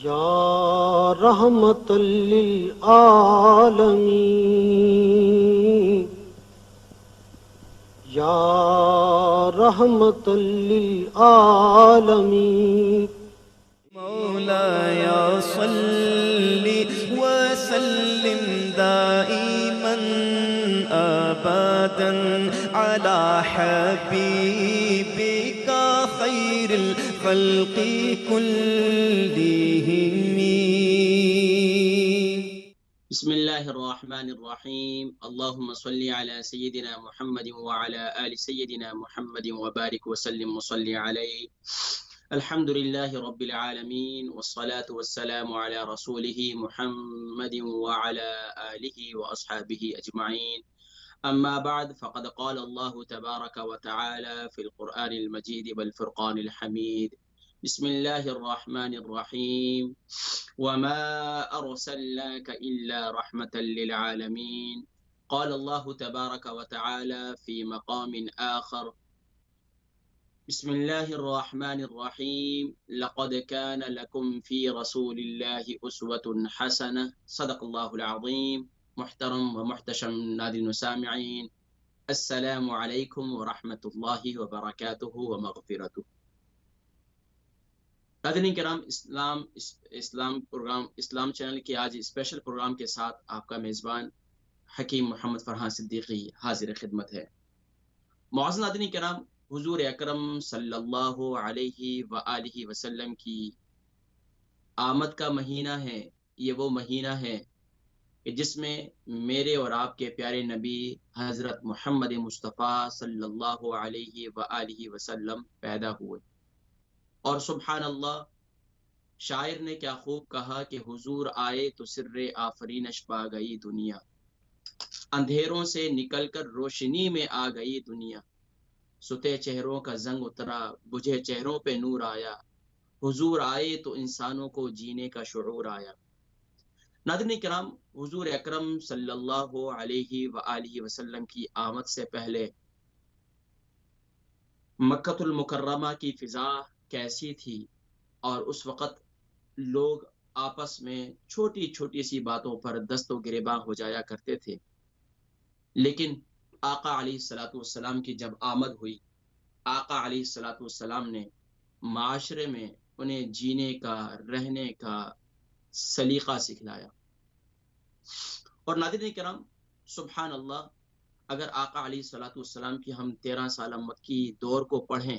یا رحمت للعالمین، یا رحمت للعالمین، مولایا صلی وسلم دائما ابدا علی حبیبک خیر الخلق كلهم. بسم اللہ الرحمن الرحیم. اللہم صلی علی سیدنا محمد وعلی آل سیدنا محمد وبارک وسلم وصلی علیہ. الحمد للہ رب العالمین والصلاة والسلام علی رسولہ محمد وعلی آلہ واصحابہ اجمعین. اما بعد فقد قال اللہ تبارک وتعالی فی القرآن المجید والفرقان الحمید. بسم اللہ الرحمن الرحیم. وما أرسلناك إلا رحمة للعالمين. قال الله تبارك وتعالى في مقام آخر. بسم الله الرحمن الرحيم. لقد كان لكم في رسول الله أسوة حسنة. صدق الله العظيم. محترم ومحتشم ناظرين وسامعين، السلام عليكم ورحمة الله وبركاته ومغفرته. ناظرین کرام، اسلام چینل کے آج اسپیشل پروگرام کے ساتھ آپ کا میزبان حکیم محمد فرحان صدیقی حاضر خدمت ہے. معزز ناظرین کرام، حضور اکرم صلی اللہ علیہ وآلہ وسلم کی آمد کا مہینہ ہے. یہ وہ مہینہ ہے کہ جس میں میرے اور آپ کے پیارے نبی حضرت محمد مصطفیٰ صلی اللہ علیہ وآلہ وسلم پیدا ہوئے. اور سبحان اللہ، شاعر نے کیا خوب کہا کہ حضور آئے تو سر آفرینش پا گئی دنیا، اندھیروں سے نکل کر روشنی میں آ گئی دنیا، ستے چہروں کا زنگ اترا بجھے چہروں پہ نور آیا، حضور آئے تو انسانوں کو جینے کا شعور آیا. ناظرین کرام، حضور اکرم صلی اللہ علیہ وآلہ وسلم کی آمد سے پہلے مکہ المکرمہ کی فضا کیسی تھی؟ اور اس وقت لوگ آپس میں چھوٹی چھوٹی سی باتوں پر دست و گریباں ہو جایا کرتے تھے. لیکن آقا علیہ الصلوۃ والسلام کی جب آمد ہوئی، آقا علیہ الصلوۃ والسلام نے معاشرے میں انہیں جینے کا، رہنے کا سلیقہ سکھلایا. اور ناظرین کرام، سبحان اللہ، اگر آقا علیہ الصلوۃ والسلام کی ہم 13 سالہ مکی دور کو پڑھیں،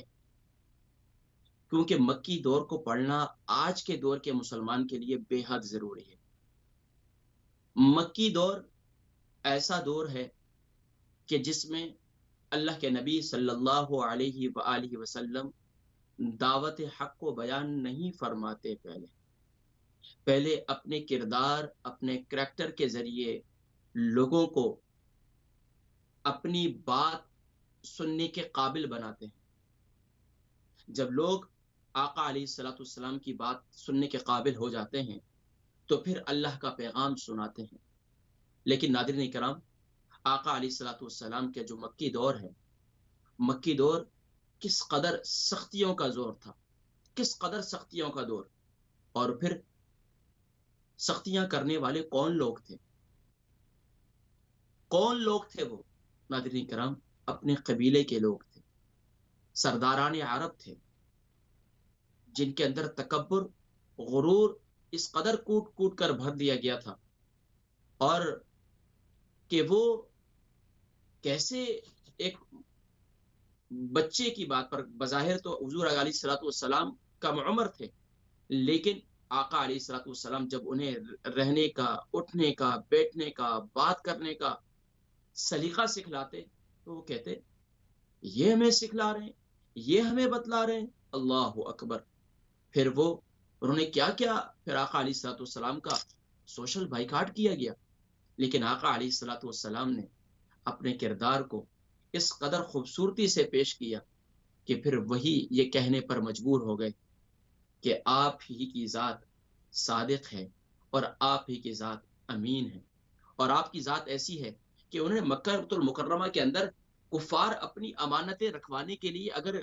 کیونکہ مکی دور کو پڑھنا آج کے دور کے مسلمان کے لیے بے حد ضروری ہے. مکی دور ایسا دور ہے کہ جس میں اللہ کے نبی صلی اللہ علیہ وآلہ وسلم دعوت حق کو بیان نہیں فرماتے. پہلے اپنے کردار، اپنے کریکٹر کے ذریعے لوگوں کو اپنی بات سننے کے قابل بناتے ہیں. جب لوگ آقا علیہ الصلوۃ والسلام کی بات سننے کے قابل ہو جاتے ہیں تو پھر اللہ کا پیغام سناتے ہیں. لیکن ناظرین کرام، آقا علیہ الصلوۃ والسلام کے جو مکی دور ہے، مکی دور کس قدر سختیوں کا زور تھا، کس قدر سختیوں کا دور. اور پھر سختیاں کرنے والے کون لوگ تھے؟ کون لوگ تھے وہ؟ ناظرین کرام، اپنے قبیلے کے لوگ تھے، سرداران عرب تھے، جن کے اندر تکبر، غرور اس قدر کوٹ کوٹ کر بھر دیا گیا تھا، اور کہ وہ کیسے ایک بچے کی بات پر، بظاہر تو حضور علیہ الصلوۃ والسلام کم عمر تھے، لیکن آقا علیہ الصلوۃ والسلام جب انہیں رہنے کا، اٹھنے کا، بیٹھنے کا، بات کرنے کا سلیقہ سکھلاتے تو وہ کہتے یہ ہمیں سکھلا رہے ہیں، یہ ہمیں بتلا رہے ہیں. اللہ اکبر. پھر انہوں نے کیا کیا؟ پھر آقا علیہ الصلوۃ والسلام کا سوشل بائیکاٹ کیا گیا. لیکن آقا علیہ الصلوۃ والسلام نے اپنے کردار کو اس قدر خوبصورتی سے پیش کیا کہ پھر وہی یہ کہنے پر مجبور ہو گئے کہ آپ ہی کی ذات صادق ہے اور آپ ہی کی ذات امین ہے. اور آپ کی ذات ایسی ہے کہ انہوں نے مکہ المکرمہ کے اندر کفار اپنی امانتیں رکھوانے کے لیے اگر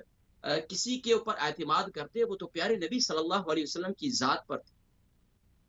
کسی کے اوپر اعتماد کرتے وہ تو پیارے نبی صلی اللہ علیہ وسلم کی ذات پر تھے.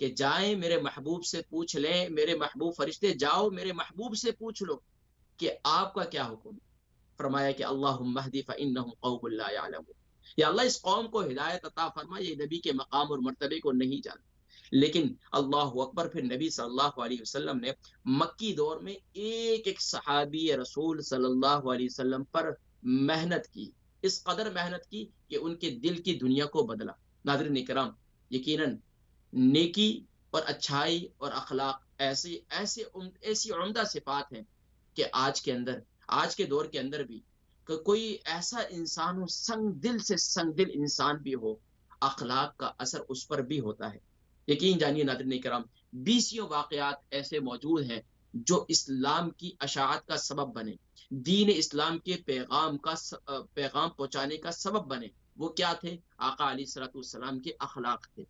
کہ جائیں میرے محبوب سے پوچھ لیں، میرے محبوب فرشتے جاؤ میرے محبوب سے پوچھ لو کہ آپ کا کیا حکم ہے۔ فرمایا کہ اللہم اہدی فانہم قوم لا یعلمون، یا اللہ اس قوم کو ہدایت عطا فرما، یہ نبی کے مقام اور مرتبے کو نہیں جانتے۔ لیکن اللہ اکبر، پھر نبی صلی اللہ علیہ وسلم نے مکی دور میں ایک ایک صحابی رسول صلی اللہ علیہ وسلم پر محنت کی، اس قدر محنت کی کہ ان کے دل کی دنیا کو بدلا۔ ناظرین کرام، یقیناً نیکی اور اچھائی اور اخلاق ایسی عمدہ صفات ہیں کہ آج کے دور کے اندر بھی کہ کوئی ایسا انسان ہو، سنگ دل انسان بھی ہو، اخلاق کا اثر اس پر بھی ہوتا ہے۔ یقین جانیے ناظرین کرام، بیسیوں واقعات ایسے موجود ہیں جو اسلام کی اشاعت کا سبب بنے، دین اسلام کے پیغام پہنچانے کا سبب بنے۔ وہ کیا تھے؟ آقا علیہ الصلوۃ والسلام کے اخلاق تھے۔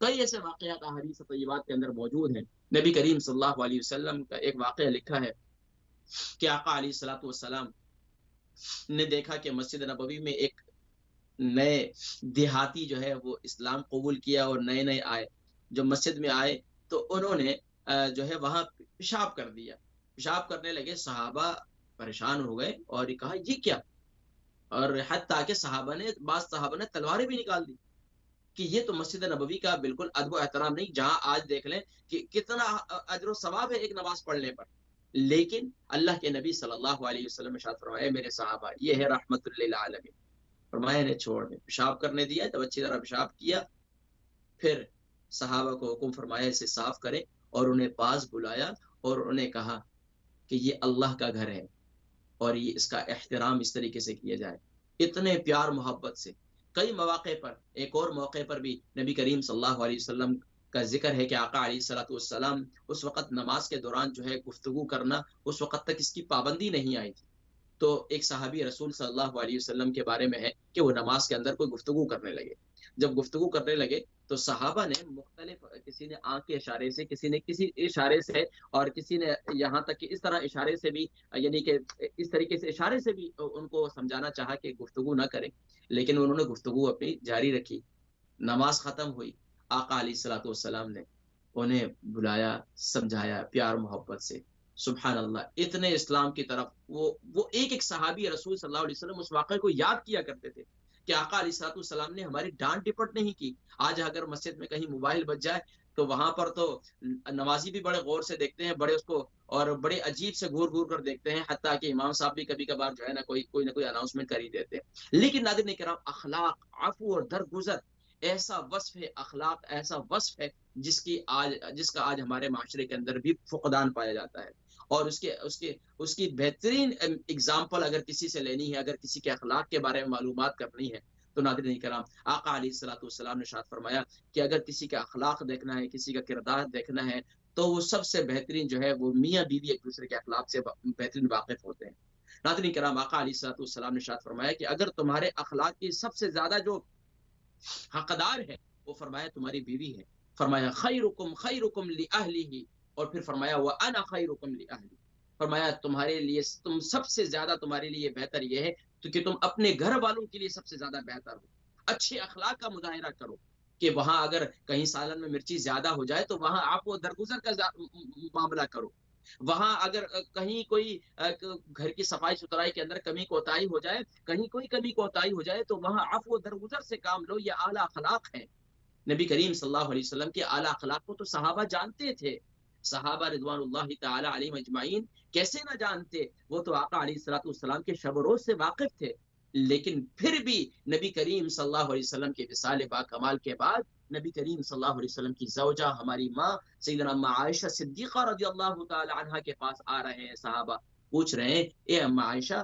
کئی ایسے واقعات احادیث طیبات کے اندر موجود ہیں۔ نبی کریم صلی اللہ علیہ وسلم کا ایک واقعہ لکھا ہے کہ آقا علیہ الصلوۃ والسلام نے دیکھا کہ مسجد نبوی میں ایک نئے دیہاتی جو ہے وہ اسلام قبول کیا اور نئے نئے آئے۔ جو مسجد میں آئے تو انہوں نے جو ہے وہاں پیشاب کر دیا، پیشاب کرنے لگے۔ صحابہ پریشان ہو گئے اور کہا یہ کیا، اور حتیٰ کہ بعض صحابہ نے تلواریں بھی نکال دی کہ یہ تو مسجد نبوی کا بالکل ادب و احترام نہیں، جہاں آج دیکھ لیں کہ کتنا اجر و ثواب ہے ایک نماز پڑھنے پر۔ لیکن اللہ کے نبی صلی اللہ علیہ وسلم نے ارشاد فرمایا میرے صحابہ یہ ہے رحمت للعالمین، فرمایا انہیں چھوڑ دیں۔ پیشاب کرنے دیا تو اچھی طرح پیشاب کیا، پھر صحابہ کو حکم فرمایا اسے صاف کریں، اور انہیں پاس بلایا اور انہیں کہا کہ یہ اللہ کا گھر ہے اور یہ اس کا احترام اس طریقے سے کیا جائے، اتنے پیار محبت سے۔ کئی مواقع پر، ایک اور موقع پر بھی نبی کریم صلی اللہ علیہ وسلم کا ذکر ہے کہ آقا علیہ الصلوۃ والسلام اس وقت نماز کے دوران جو ہے گفتگو کرنا، اس وقت تک اس کی پابندی نہیں آئی تھی۔ تو ایک صحابی رسول صلی اللہ علیہ وسلم کے بارے میں ہے کہ وہ نماز کے اندر کوئی گفتگو کرنے لگے۔ جب گفتگو کرنے لگے تو صحابہ نے مختلف، کسی نے آنکھ کے اشارے سے، کسی نے کسی اشارے سے، اور کسی نے یہاں تک کہ اس طرح اشارے سے بھی، یعنی کہ اس طریقے سے اشارے سے بھی ان کو سمجھانا چاہا کہ گفتگو نہ کریں، لیکن انہوں نے گفتگو اپنی جاری رکھی۔ نماز ختم ہوئی، آقا علیہ الصلوۃ والسلام نے انہیں بلایا، سمجھایا پیار محبت سے۔ سبحان اللہ، اتنے اسلام کی طرف وہ ایک صحابی رسول صلی اللہ علیہ وسلم اس واقعے کو یاد کیا کرتے تھے کہ آقا علیہ الصلوۃ والسلام نے ہماری ڈانٹ ڈپٹ نہیں کی۔ آج اگر مسجد میں کہیں موبائل بج جائے تو وہاں پر تو نمازی بھی بڑے غور سے دیکھتے ہیں، بڑے اس کو اور بڑے عجیب سے گور گور کر دیکھتے ہیں، حتیٰ کہ امام صاحب بھی کبھی کبھار جو ہے نا کوئی نہ کوئی اناؤنسمنٹ کر ہی دیتے ہیں۔ لیکن ناظرین کرام، اخلاق، عفو اور درگزر ایسا وصف ہے، اخلاق ایسا وصف ہے جس کا آج ہمارے معاشرے کے اندر بھی فقدان پایا جاتا ہے۔ اور اس کی بہترین اگزامپل اگر کسی سے لینی ہے، اگر کسی کے اخلاق کے بارے میں معلومات کرنی ہے، تو ناظرین کرام آقا علیہ الصلوۃ والسلام نے ارشاد فرمایا کہ اگر کسی کا اخلاق دیکھنا ہے، کسی کا کردار دیکھنا ہے، تو وہ سب سے بہترین جو ہے وہ میاں بیوی ایک دوسرے کے اخلاق سے بہترین واقف ہوتے ہیں۔ ناظرین کرام، آقا علیہ الصلوۃ والسلام نے ارشاد فرمایا کہ اگر تمہارے اخلاق کی سب سے زیادہ جو حقدار ہے وہ فرمایا تمہاری بیوی ہے۔ فرمایا خیرکم خیرکم لأہلہ، اور پھر فرمایا وَأَنَا خَيْرُكُمْ لِأَهْلِي، فرمایا تمہارے لیے، تم سب سے زیادہ تمہارے لیے بہتر یہ ہے کہ تم اپنے گھر والوں کے لیے سب سے زیادہ بہتر ہو۔ اچھے اخلاق کا مظاہرہ کرو کہ وہاں اگر کہیں سالن میں مرچی زیادہ ہو جائے تو وہاں آپ وہ درگزر کا معاملہ کرو۔ وہاں اگر کہیں کوئی گھر کی صفائی ستھرائی کے اندر کمی کوتاہی ہو جائے، کہیں کوئی کمی کوتاہی ہو جائے، تو وہاں عفو درگزر سے کام لو۔ یہ اعلیٰ اخلاق ہے۔ نبی کریم صلی اللہ علیہ وسلم کے اعلیٰ اخلاق کو تو صحابہ جانتے تھے۔ صحابہ رضوان اللہ تعالی علیہم اجمعین کیسے نہ جانتے، وہ تو آقا علیہ الصلوۃ والسلام کے شب و روز سے واقف تھے۔ لیکن پھر بھی نبی کریم صلی اللہ علیہ وسلم کے وصال با کمال کے بعد نبی کریم صلی اللہ علیہ وسلم کی زوجہ ہماری ماں سیدنا اما عائشہ صدیقہ رضی اللہ تعالی عنہا کے پاس آ رہے ہیں صحابہ، پوچھ رہے ہیں اے اما عائشہ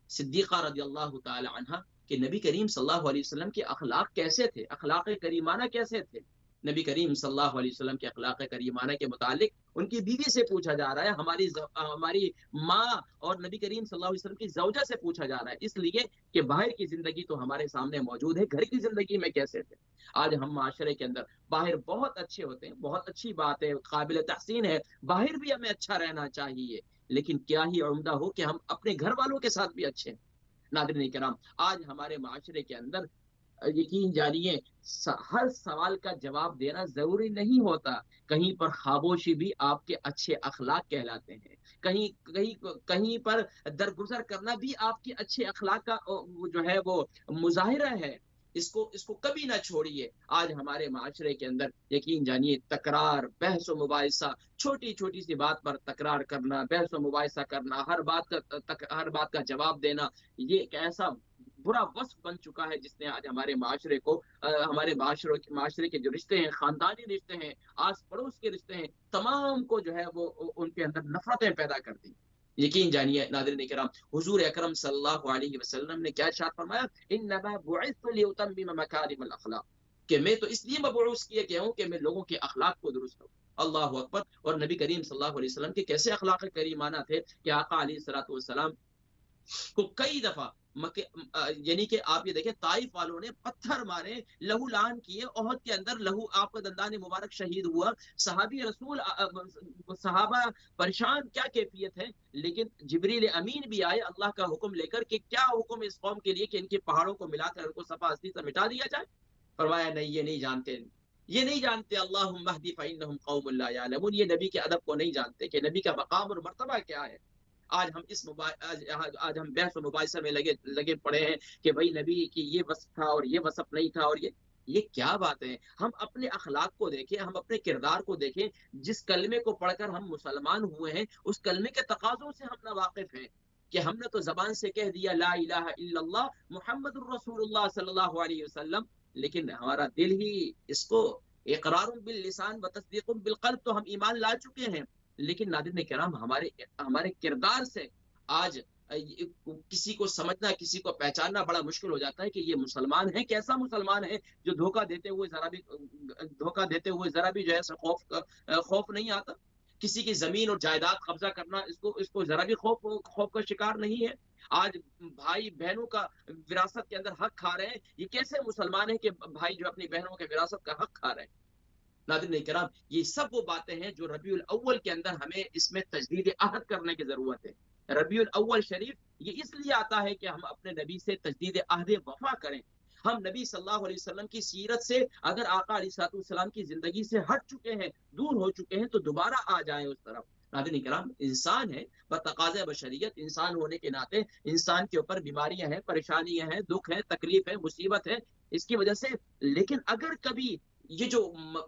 صدیقہ رضی اللہ تعالی عنہا کہ نبی کریم صلی اللہ علیہ وسلم کے اخلاق کیسے تھے، اخلاق کریمانہ کیسے تھے؟ نبی کریم صلی اللہ علیہ وسلم کے اخلاق کریمانہ کے متعلق ان کی بیوی سے پوچھا جا رہا ہے، ہماری ماں اور نبی کریم صلی اللہ علیہ وسلم کی زوجہ سے پوچھا جا رہا ہے، اس لیے کہ باہر کی زندگی تو ہمارے سامنے موجود ہے، گھر کی زندگی میں کیسے تھے؟ آج ہم معاشرے کے اندر باہر بہت اچھے ہوتے ہیں، بہت اچھی بات ہے، قابل تحسین ہے، باہر بھی ہمیں اچھا رہنا چاہیے، لیکن کیا ہی عمدہ ہو کہ ہم اپنے گھر والوں کے ساتھ بھی اچھے ہیں۔ ناظرین کرام، آج ہمارے معاشرے کے اندر یقین جانیے ہر سوال کا جواب دینا ضروری نہیں ہوتا. کہیں پر خاموشی بھی آپ کے اچھے اخلاق کہلاتے ہیں. کہیں پر درگزر کرنا بھی آپ کے اچھے اخلاق کا جو ہے وہ مظاہرہ ہے. اس کو کبھی نہ چھوڑیے. آج ہمارے معاشرے کے اندر یقین جانیے تکرار، بحث و مباحثہ، چھوٹی چھوٹی سی بات پر تکرار کرنا، بحث و مباحثہ کرنا، ہر بات کا جواب دینا، یہ ایک ایسا برا وصف بن چکا ہے جس نے آج ہمارے معاشرے کو ہمارے معاشرے کے جو رشتے ہیں، خاندانی رشتے ہیں، آس پڑوس کے رشتے ہیں، تمام کو جو ہے وہ ان کے اندر نفرتیں پیدا کر دی. یقین جانیے ناظرین کرام، حضور اکرم صلی اللہ علیہ وسلم نے کیا ارشاد فرمایا؟ انما بعثت لاتمم مکارم الاخلاق، کہ میں تو اس لیے مبعوث کیا گیا ہوں کہ میں لوگوں کے اخلاق کو درست کروں. اللہ اکبر. اور نبی کریم صلی اللہ علیہ وسلم کے کیسے اخلاق کریمانہ تھے کہ آقا علیہ الصلوۃ والسلام کو کئی دفعہ یعنی کہ آپ یہ دیکھیں طائف والوں نے پتھر مارے، لہو لہان کیے، احد کے اندر لہو آپ کا دندان مبارک شہید ہوا، صحابی رسول صحابہ پریشان کیا کیفیت ہے. لیکن جبریل امین بھی آئے اللہ کا حکم لے کر کہ کیا حکم اس قوم کے لیے کہ ان کے پہاڑوں کو ملا کر ان کو صفا ہستی سے مٹا دیا جائے. فرمایا نہیں، یہ نہیں جانتے، یہ نہیں جانتے. اللہم اہدی فانہم قوم لا یعلمون، یہ نبی کے ادب کو نہیں جانتے کہ نبی کا مقام اور مرتبہ کیا ہے. آج ہم آج ہم بحث و مباحثہ میں لگے پڑے ہیں کہ بھائی نبی کی یہ وصف تھا اور یہ وصف نہیں تھا، اور یہ کیا بات ہے. ہم اپنے اخلاق کو دیکھیں، ہم اپنے کردار کو دیکھیں. جس کلمے کو پڑھ کر ہم مسلمان ہوئے ہیں اس کلمے کے تقاضوں سے ہم نہ واقف ہیں کہ ہم نے تو زبان سے کہہ دیا لا الہ الا اللہ محمد الرسول اللہ صلی اللہ علیہ وسلم، لیکن ہمارا دل ہی اس کو اقرار باللسان و تصدیق بالقلب تو ہم ایمان لا چکے ہیں. لیکن ناظرین کرام ہمارے کردار سے آج کسی کو سمجھنا، کسی کو پہچاننا بڑا مشکل ہو جاتا ہے کہ یہ مسلمان ہے، کیسا مسلمان ہے جو دھوکہ دیتے ہوئے ذرا بھی جو ہے خوف نہیں آتا. کسی کی زمین اور جائیداد قبضہ کرنا اس کو ذرا بھی خوف کا شکار نہیں ہے. آج بھائی بہنوں کا وراثت کے اندر حق کھا رہے ہیں. یہ کیسے مسلمان ہے کہ بھائی جو اپنی بہنوں کے وراثت کا حق کھا رہے ہیں. ناظرین کرام، یہ سب وہ باتیں ہیں جو ربیع الاول کے اندر ہمیں اس میں تجدید عہد کرنے کی ضرورت ہے. ربیع الاول شریف یہ اس لیے آتا ہے کہ ہم اپنے نبی سے تجدید عہد وفا کریں. ہم نبی صلی اللہ علیہ وسلم کی سیرت سے اگر آقا علیہ الصلوۃ والسلام کی زندگی سے ہٹ چکے ہیں، دور ہو چکے ہیں، تو دوبارہ آ جائیں اس طرف. ناظرین کرام، انسان ہے، بتقاضۂ بشریت انسان ہونے کے ناطے انسان کے اوپر بیماریاں ہیں، پریشانیاں ہیں، دکھ ہے، تکلیف ہے، مصیبت ہے اس کی وجہ سے. لیکن اگر کبھی یہ جو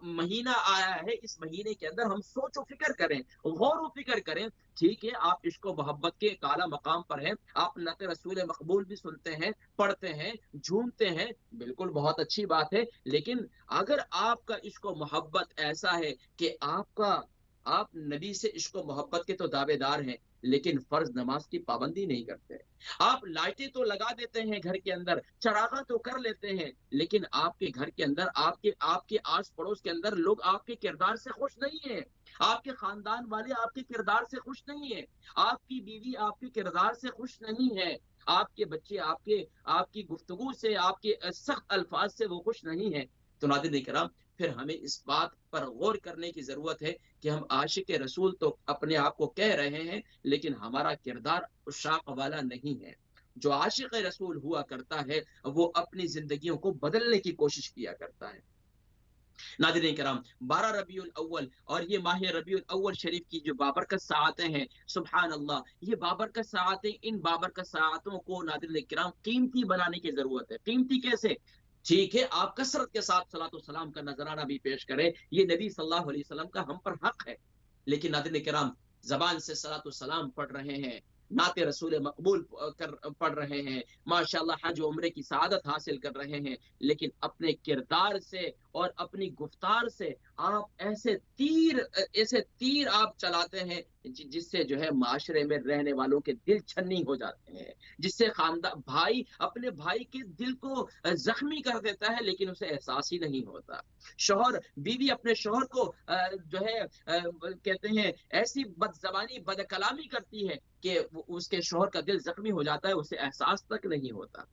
مہینہ آیا ہے اس مہینے کے اندر ہم سوچ و فکر کریں، غور و فکر کریں. ٹھیک ہے آپ عشق و محبت کے اعلیٰ مقام پر ہیں، آپ نعت رسول مقبول بھی سنتے ہیں، پڑھتے ہیں، جھومتے ہیں، بالکل بہت اچھی بات ہے. لیکن اگر آپ کا عشق و محبت ایسا ہے کہ آپ نبی سے عشق و محبت کے تو دعوے دار ہیں لیکن فرض نماز کی پابندی نہیں کرتے. آپ لائٹیں تو لگا دیتے ہیں گھر کے اندر، چراغاں تو کر لیتے ہیں، لیکن آپ کے گھر کے اندر آپ کے آس پڑوس کے اندر لوگ آپ کے کردار سے خوش نہیں ہیں. آپ کے خاندان والے آپ کے کردار سے خوش نہیں ہیں. آپ کی بیوی آپ کے کردار سے خوش نہیں ہے. آپ کے بچے آپ کی گفتگو سے، آپ کے سخت الفاظ سے وہ خوش نہیں ہیں. تو ناظرین کرام، پھر ہمیں اس بات پر غور کرنے کی ضرورت ہے کہ ہم عاشق رسول تو اپنے آپ کو کہہ رہے ہیں لیکن ہمارا کردار عشاق والا نہیں ہے. جو عاشق رسول ہوا کرتا ہے وہ اپنی زندگیوں کو بدلنے کی کوشش کیا کرتا ہے. ناظرین کرام، 12 ربیع الاول اور یہ ماہ ربیع الاول شریف کی جو بابرکت ساعتیں ہیں، سبحان اللہ، یہ بابرکت ساعتیں، ان بابرکت ساعتوں کو ناظرین کرام قیمتی بنانے کی ضرورت ہے. قیمتی کیسے؟ ٹھیک ہے آپ کثرت کے ساتھ صلاۃ والسلام کا نذرانہ بھی پیش کریں، یہ نبی صلی اللہ علیہ وسلم کا ہم پر حق ہے. لیکن ناظرین کرام، زبان سے صلاۃ والسلام پڑھ رہے ہیں، نعت رسول مقبول پڑھ رہے ہیں، ماشاءاللہ حج و عمرے کی سعادت حاصل کر رہے ہیں، لیکن اپنے کردار سے اور اپنی گفتار سے آپ ایسے تیر آپ چلاتے ہیں جس سے جو ہے معاشرے میں رہنے والوں کے دل چھنی ہو جاتے ہیں، جس سے خاندان بھائی اپنے بھائی کے دل کو زخمی کر دیتا ہے لیکن اسے احساس ہی نہیں ہوتا. شوہر بیوی اپنے شوہر کو جو ہے کہتے ہیں ایسی بد زبانی بد کلامی کرتی ہے کہ اس کے شوہر کا دل زخمی ہو جاتا ہے، اسے احساس تک نہیں ہوتا.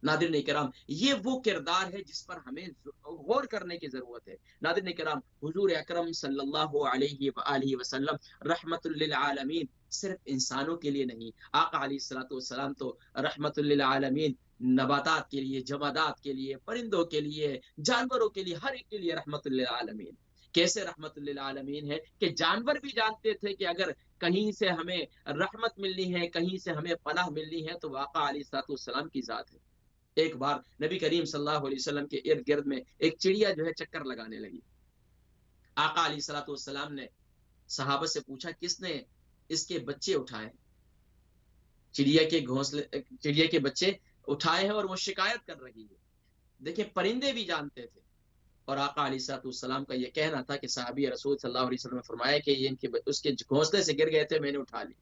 ناظرین کرام، یہ وہ کردار ہے جس پر ہمیں غور کرنے کی ضرورت ہے. ناظرین کرام، حضور اکرم صلی اللہ علیہ وآلہ وسلم رحمت للعالمین صرف انسانوں کے لیے نہیں، آقا علیہ الصلوۃ والسلام تو رحمت للعالمین نباتات کے لیے، جمادات کے لیے، پرندوں کے لیے، جانوروں کے لیے، ہر ایک کے لیے رحمت للعالمین۔ کیسے رحمت للعالمین ہے کہ جانور بھی جانتے تھے کہ اگر کہیں سے ہمیں رحمت ملنی ہے، کہیں سے ہمیں پناہ ملنی ہے تو آقا علیہ الصلوۃ والسلام کی ذات ہے۔ ایک بار نبی کریم صلی اللہ علیہ وسلم کے ارد گرد میں ایک چڑیا جو ہے چکر لگانے لگی۔ آقا علیہ الصلوۃ والسلام نے صحابہ سے پوچھا کس نے اس کے بچے اٹھائے؟ چڑیا کے بچے اٹھائے ہیں اور وہ شکایت کر رہی ہے۔ دیکھیں پرندے بھی جانتے تھے، اور آقا علیہ الصلوۃ والسلام کا یہ کہنا تھا کہ صحابی رسول صلی اللہ علیہ وسلم نے فرمایا کہ یہ اس کے گھونسلے سے گر گئے تھے، میں نے اٹھا لی۔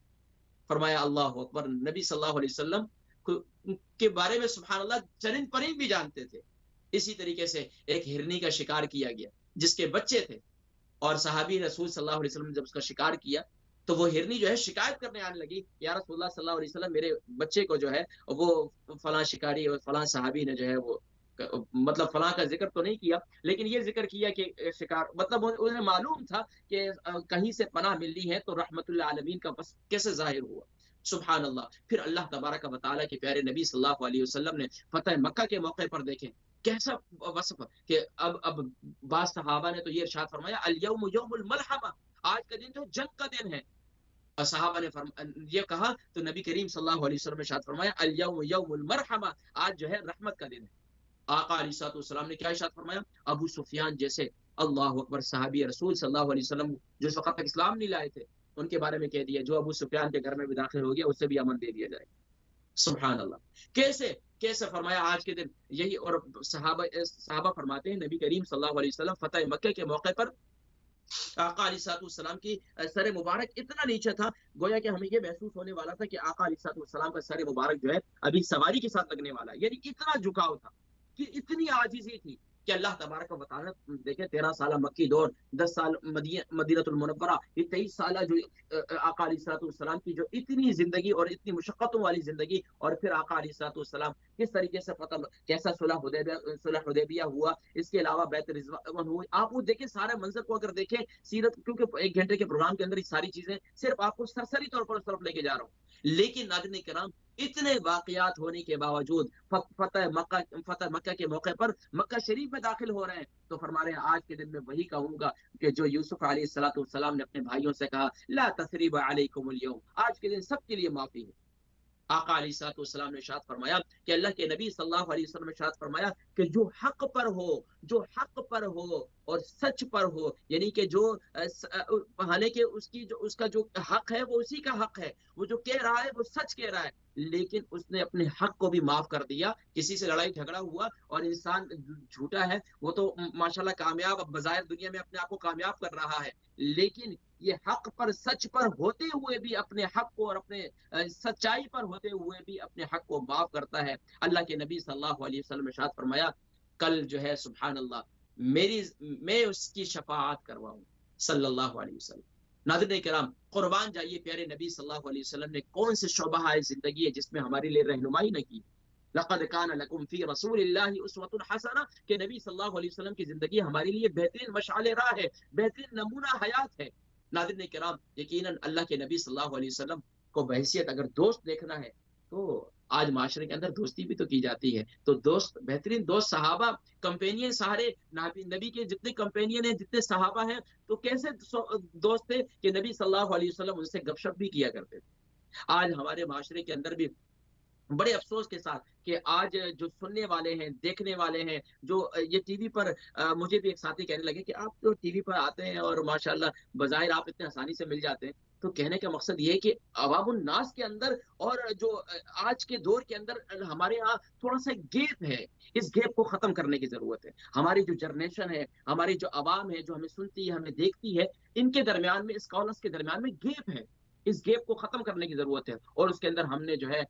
فرمایا اللہ اکبر، نبی صلی اللہ علیہ وسلم کے بارے میں سبحان اللہ چرند پرند بھی جانتے تھے۔ اسی طریقے سے ایک ہرنی کا شکار کیا گیا جس کے بچے تھے، اور صحابی رسول صلی اللہ علیہ وسلم نے جب اس کا شکار کیا تو وہ ہرنی جو ہے شکایت کرنے آنے لگی، یا رسول اللہ صلی اللہ علیہ وسلم میرے بچے کو جو ہے وہ فلاں شکاری اور فلاں صحابی نے جو ہے وہ مطلب فلاں کا ذکر تو نہیں کیا، لیکن یہ ذکر کیا کہ شکار، مطلب انہیں معلوم تھا کہ کہیں سے پناہ ملنی ہے تو رحمت اللہ عالمین کا بس کیسے ظاہر ہوا۔ سبحان اللہ۔ پھر اللہ تبارک و تعالیٰ کے پیارے نبی صلی اللہ علیہ وسلم نے فتح مکہ کے موقع پر دیکھیں کیسا وصف کہ اب بعض صحابہ نے تو یہ ارشاد فرمایا الیوم یوم الملحمہ، آج کا دن تو جنگ کا دن ہے۔ اور صحابہ نے یہ کہا تو نبی کریم صلی اللہ علیہ وسلم نے ارشاد فرمایا الیوم یوم المرحمہ، آج جو ہے رحمت کا دن ہے۔ آقا علیہ الصلوۃ والسلام نے کیا ارشاد فرمایا؟ ابو سفیان جیسے اللہ اکبر صحابی رسول صلی اللہ علیہ وسلم جو اس وقت تک اسلام نہیں لائے تھے، ان کے بارے میں کہہ دیا جو ابو سفیان کے گھر میں بھی داخل ہو گیا اسے بھی امن دے دیا جائے۔ سبحان اللہ۔ کیسے فرمایا آج کے دن یہی، اور صحابہ فرماتے ہیں نبی کریم صلی اللہ علیہ وسلم فتح مکہ کے موقع پر آقا علیہ الصلوۃ والسلام کی سر مبارک اتنا نیچے تھا گویا کہ ہمیں یہ محسوس ہونے والا تھا کہ آقا علیہ الصلوۃ والسلام کا سر مبارک جو ہے ابھی سواری کے ساتھ لگنے والا ہے، یعنی اتنا جھکاؤ تھا کہ اتنی عاجزی تھی کہ اللہ تبارک و تعالیٰ دیکھیں 13 سالہ مکی دور، 10 سال مدینہ المنورہ، یہ 23 سالہ جو آقا علیہ الصلوۃ والسلام کی جو اتنی زندگی اور اتنی مشقتوں والی زندگی، اور پھر آقا علیہ الصلوۃ والسلام کس طریقے سے کیسا صلح حدیبیہ ہوا، اس کے علاوہ بیعت رضوان ہوئی۔ آپ وہ دیکھیں سارے منظر کو اگر دیکھیں سیرت، کیونکہ 1 گھنٹے کے پروگرام کے اندر یہ ساری چیزیں صرف آپ کو سرسری طور پر اس طرف لے کے جا رہا ہوں، لیکن ناظرین کرام اتنے واقعات ہونے کے باوجود فتح مکہ کے موقع پر مکہ شریف میں داخل ہو رہے ہیں تو فرما رہے ہیں آج کے دن میں وہی کہوں گا کہ جو یوسف علیہ الصلوۃ والسلام نے اپنے بھائیوں سے کہا لا تثریب علیکم اليوم، آج کے دن سب کے لیے معافی ہے۔ آقا علیہ الصلوۃ والسلام نے ارشاد فرمایا کہ اللہ کے نبی صلی اللہ علیہ وسلم نے ارشاد فرمایا کہ جو حق پر ہو اور سچ پر ہو، یعنی کہ جو بہانے کے اس کا جو حق ہے وہ اسی کا حق ہے، وہ جو کہہ رہا ہے وہ سچ کہہ رہا ہے، لیکن اس نے اپنے حق کو بھی معاف کر دیا۔ کسی سے لڑائی جھگڑا ہوا اور انسان جھوٹا ہے، وہ تو ماشاءاللہ کامیاب بظاہر دنیا میں اپنے آپ کو کامیاب کر رہا ہے، لیکن یہ حق پر سچ پر ہوتے ہوئے بھی اپنے حق کو اور اپنے سچائی پر ہوتے ہوئے بھی اپنے حق کو معاف کرتا ہے۔ اللہ کے نبی صلی اللہ علیہ وسلم نے ارشاد فرمایا کل جو ہے سبحان اللہ میں اس کی شفاعت کرواؤں صلی اللہ علیہ وسلم۔ ناظرین کرام قربان جائیے پیارے نبی صلی اللہ علیہ وسلم نے کون سے شعبہ زندگی ہے جس میں ہمارے لیے رہنمائی نہ کی۔ لقد کان لکم فی رسول اللہ اسوۃ حسنہ، کہ نبی صلی اللہ علیہ وسلم کی زندگی ہمارے لیے بہترین مشعل راہ ہے، بہترین نمونہ حیات ہے۔ ناظرین کرام یقیناً اللہ کے نبی صلی اللہ علیہ وسلم کو بحیثیت اگر دوست دیکھنا ہے تو آج معاشرے کے اندر دوستی بھی تو کی جاتی ہے، تو دوست بہترین دوست صحابہ کمپینین سارے نبی کے جتنے کمپینین ہیں جتنے صحابہ ہیں تو کیسے دوست تھے کہ نبی صلی اللہ علیہ وسلم ان سے گپ شپ بھی کیا کرتے تھے۔ آج ہمارے معاشرے کے اندر بھی بڑے افسوس کے ساتھ کہ آج جو سننے والے ہیں دیکھنے والے ہیں جو یہ ٹی وی پر مجھے بھی ایک ساتھی کہنے لگے کہ آپ تو ٹی وی پر آتے ہیں اور ماشاءاللہ بظاہر آپ اتنے آسانی سے مل جاتے ہیں، تو کہنے کا مقصد یہ ہے کہ عوام الناس کے اندر اور جو آج کے دور کے اندر ہمارے ہاں تھوڑا سا گیپ ہے، اس گیپ کو ختم کرنے کی ضرورت ہے۔ ہماری جو جنریشن ہے، ہماری جو عوام ہے جو ہمیں سنتی ہے ہمیں دیکھتی ہے، ان کے درمیان میں اسکالرس کے درمیان میں گیپ ہے، اس گیپ کو ختم کرنے کی ضرورت ہے۔ اور اس کے اندر ہم نے جو ہے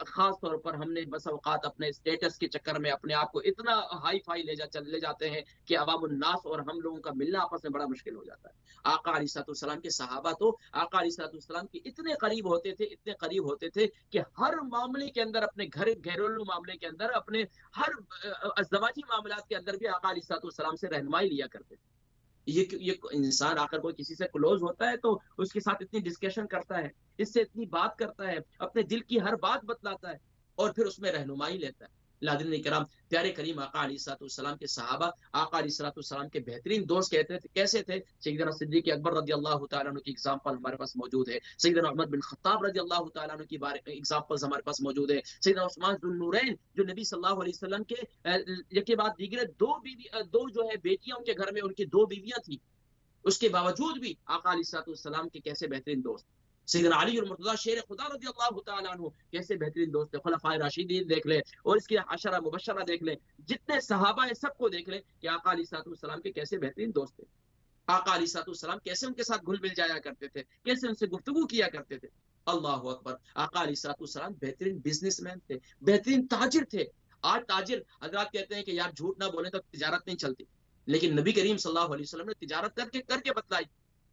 خاص طور پر ہم نے بس اوقات اپنے اسٹیٹس کے چکر میں اپنے آپ کو اتنا ہائی فائی لے جاتے ہیں کہ عوام الناس اور ہم لوگوں کا ملنا آپس میں بڑا مشکل ہو جاتا ہے۔ آقا علیہ الصلوۃ والسلام کے صحابہ تو آقا علیہ الصلوۃ والسلام کے اتنے قریب ہوتے تھے کہ ہر معاملے کے اندر، اپنے گھریلو معاملے کے اندر، اپنے ہر ازدواجی معاملات کے اندر بھی آقا علیہ الصلوۃ والسلام سے رہنمائی لیا کرتے تھے۔ یہ انسان آ کر کوئی کسی سے کلوز ہوتا ہے تو اس کے ساتھ اتنی ڈسکشن کرتا ہے، اس سے اتنی بات کرتا ہے، اپنے دل کی ہر بات بتلاتا ہے، اور پھر اس میں رہنمائی لیتا ہے۔ ناظرین کرام، پیارے کریم آقا علیہ الصلوۃ والسلام کے صحابہ آقا علیہ الصلوۃ والسلام کے بہترین دوست کہتے تھے، کیسے تھے؟ سیدنا صدیق اکبر رضی اللہ تعالیٰ عنہ کی ایگزامپل ہمارے پاس موجود ہے، سیدنا عمر بن خطاب رضی اللہ تعالیٰ عنہ کی ایگزامپل ہمارے پاس موجود ہے، سیدنا عثمان ذو النورین جو نبی صلی اللہ علیہ وسلم کے یکے بعد دیگرے دو جو ہے بیٹیاں ان کے گھر میں، ان کی دو بیویاں تھیں، اس کے باوجود بھی آقا علیہ الصلوۃ والسلام کے کیسے بہترین دوست۔ سیدنا علی المرتضیٰ شیر خدا رضی اللہ تعالیٰ عنہ کیسے بہترین دوست تھے۔ خلفائے راشدین دیکھ لیں اور اس کی عشرہ مبشرہ دیکھ لیں، جتنے صحابہ ہیں سب کو دیکھ لیں کہ آقا علیہ الصلوۃ والسلام کے کیسے بہترین دوست تھے۔ آقا علیہ الصلوۃ والسلام کیسے ان کے ساتھ گھل مل جایا کرتے تھے، کیسے ان سے گفتگو کیا کرتے تھے۔ اللہ اکبر۔ آقا علیہ الصلوۃ والسلام بہترین بزنس مین تھے، بہترین تاجر تھے۔ آج تاجر حضرات کہتے ہیں کہ یار جھوٹ نہ بولیں تو تجارت نہیں چلتی، لیکن نبی کریم صلی اللہ علیہ وسلم نے تجارت کر کے بتلائی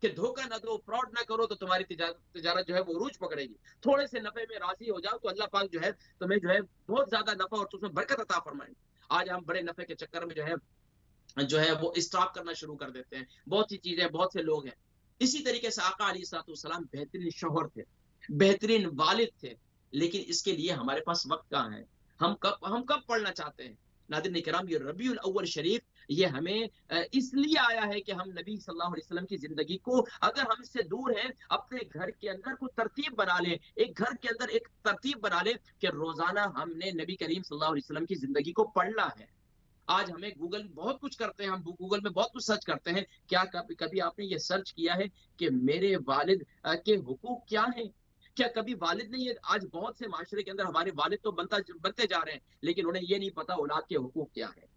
کہ دھوکہ نہ دو، فراڈ نہ کرو تو تمہاری تجارت جو ہے وہ عروج پکڑے گی۔ تھوڑے سے نفع میں راضی ہو جاؤ تو اللہ پاک جو ہے تمہیں جو ہے بہت زیادہ نفع اور تمہیں برکت عطا فرمائیں۔ آج ہم بڑے نفع کے چکر میں جو ہے وہ اسٹاپ کرنا شروع کر دیتے ہیں، بہت سی چیزیں، بہت سے لوگ ہیں۔ اسی طریقے سے آقا علیہ الصلوۃ والسلام بہترین شوہر تھے، بہترین والد تھے، لیکن اس کے لیے ہمارے پاس وقت کہاں ہے؟ ہم کب پڑھنا چاہتے ہیں؟ ناظرین کرام، یہ ربیع الاول شریف یہ ہمیں اس لیے آیا ہے کہ ہم نبی صلی اللہ علیہ وسلم کی زندگی کو، اگر ہم اس سے دور ہیں، اپنے گھر کے اندر کوئی ترتیب بنا لیں، ایک گھر کے اندر ایک ترتیب بنا لیں کہ روزانہ ہم نے نبی کریم صلی اللہ علیہ وسلم کی زندگی کو پڑھنا ہے۔ آج ہمیں گوگل بہت کچھ کرتے ہیں، ہم گوگل میں بہت کچھ سرچ کرتے ہیں، کیا کبھی آپ نے یہ سرچ کیا ہے کہ میرے والد کے حقوق کیا ہیں؟ کیا کبھی والد نے یہ، آج بہت سے معاشرے کے اندر ہمارے والد تو بنتے جا رہے ہیں، لیکن انہیں یہ نہیں پتا اولاد کے حقوق کیا ہے۔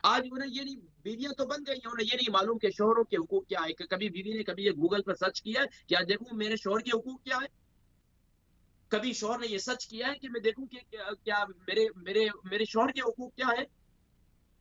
آج انہیں یہ نہیں، بیویاں تو بن گئی ہیں، انہیں یہ نہیں معلوم کہ شوہروں کے حقوق کیا ہے۔ کہ کبھی بیوی نے کبھی یہ گوگل پر سرچ کیا ہے کیا دیکھوں میرے شوہر کے حقوق کیا ہے؟ کبھی شوہر نے یہ سرچ کیا ہے کہ میں دیکھوں کہ کیا میرے شوہر کے حقوق کیا ہے؟